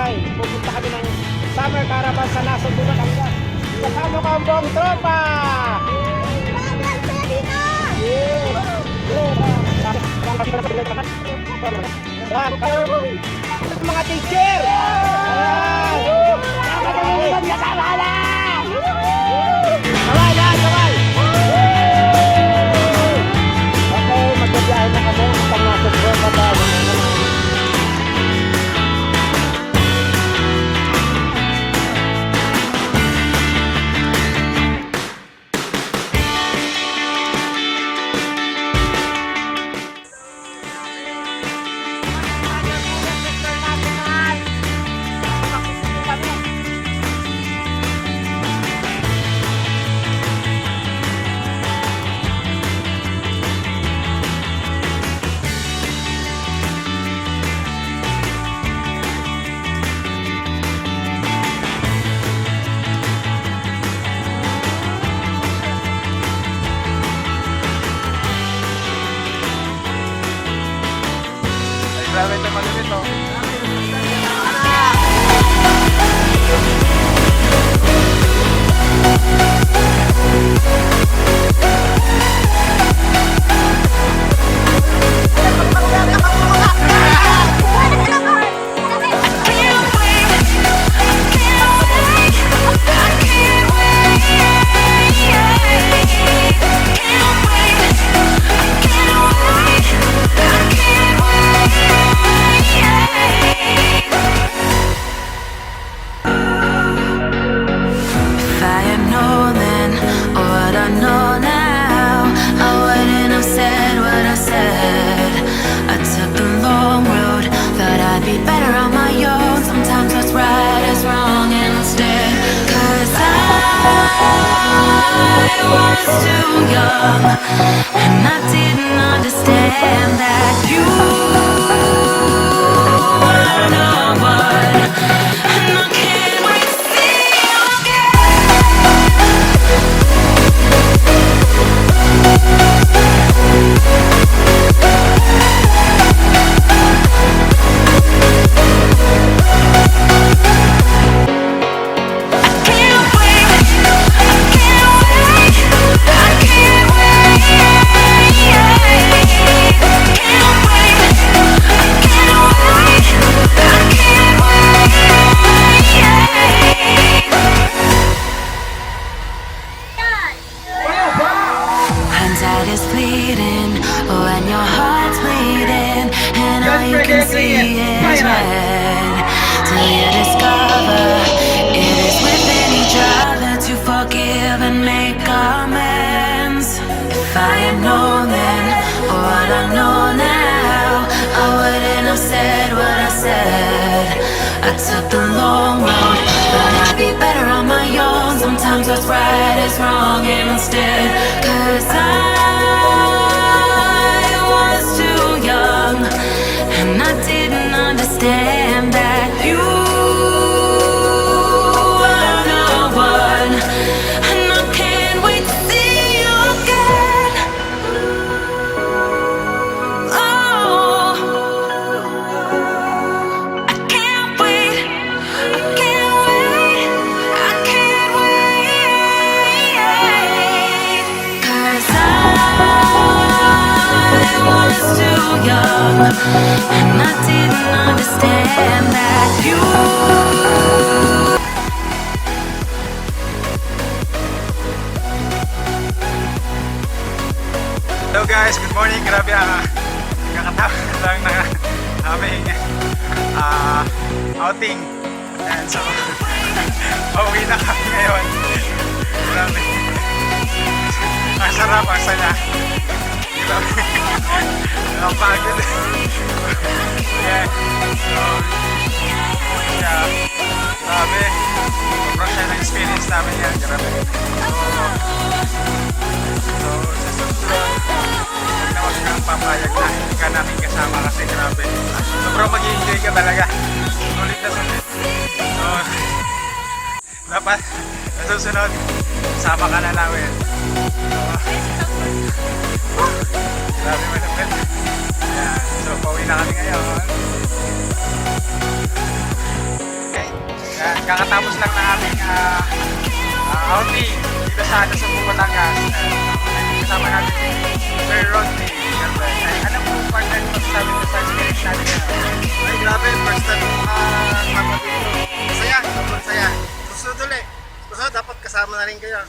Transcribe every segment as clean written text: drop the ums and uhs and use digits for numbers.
Tagaytay. Pupunta kami ng summer caravan sa Nasod, Batangas. Kasama ko ang buong tropa! Mga teacher! Kaway na! Kaway! Okay, magbabiyahe na kami sa Nasod, Batangas. Grabe ito malupit, no? Too young, and I didn't understand that you were no one, and I can't wait to see you is bleeding when your heart's bleeding, and all you can see is red. Till you discover it is within each other to forgive and make amends. If I had known then what I know now, I wouldn't have said what I said. I took the long road, but I'd be better on my own. Sometimes what's right is wrong instead, 'cause I was too young, and I didn't understand that you were no one, and I can't wait to see you again. Oh, I can't wait, I can't wait, I can't wait, 'cause I was too young, and I didn't understand that you. Hello guys, good morning. Grabe kakatapos lang ng aming outing. And so, pauwi na kami ngayon. Grabe. Ang sarap, ang saya. Grabe. Ang pagod. Yeah. So, yeah. Grabe. Sobrang siya ng experience namin yan. Grabe. So, sa susunod, huwag na huwag kang papayag na hindi ka namin kasama kasi grabe. Sobrang mag-i-enjoy ka talaga. Sulit na sulit. So, dapat sa susunod, sama ka na namin. So, Sabi mo na pwede. Ayan. So, pauwi na kami ngayon. Okay. Ayan, kakatapos lang ng aming outing dito sa Batangas. Kasama natin si Sir Rodney. Alam mo, partner ko sabi mo sa experience natin. Ay, grabe. First time kasama dito. Masaya. Sobrang saya. Susunod ulit. Susunod, dapat kasama na rin kayo.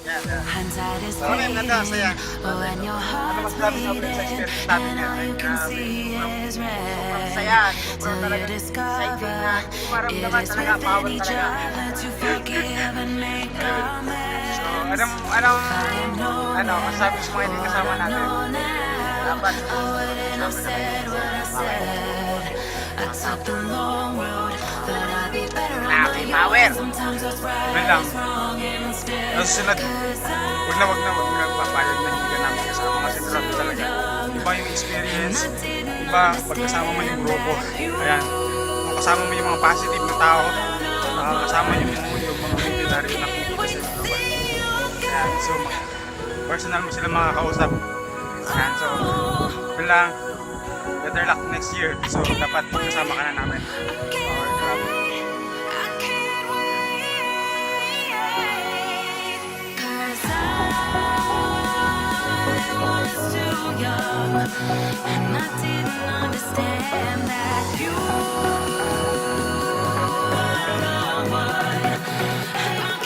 Yan, yan. Hindsight is Okay, maganda, saya. fleeting. When your Ano heart's masasabi sa bleeding, experience natin and yan? all you can see is red. Saya. Till Sobrang you talaga exciting na. discover Hindi it maramdaman is talaga. within Bawal each talaga. other to forgive and make amends. Ano, masasabi sa mga hindi kasama natin? Dapat. I wouldn't have said what I said. I took the long road, but I'd be better on my Power. own. Sometimes what's right Wait lang. is wrong instead. Ang susunod, huwag na papayag na hindi ka namin kasama kasi grabe talaga. Iba yung experience, iba pagkasama mo yung grupo. Ayan, kung kasama mo yung mga positive na tao, kasama yung mga visionary na nakikita sa grupo. Ayan, so personal mo sila makakausap. Ayan, so yun lang. Better luck next year. So dapat kasama ka na namin. Grabe. Cause I was too young, and I didn't understand that you were the one.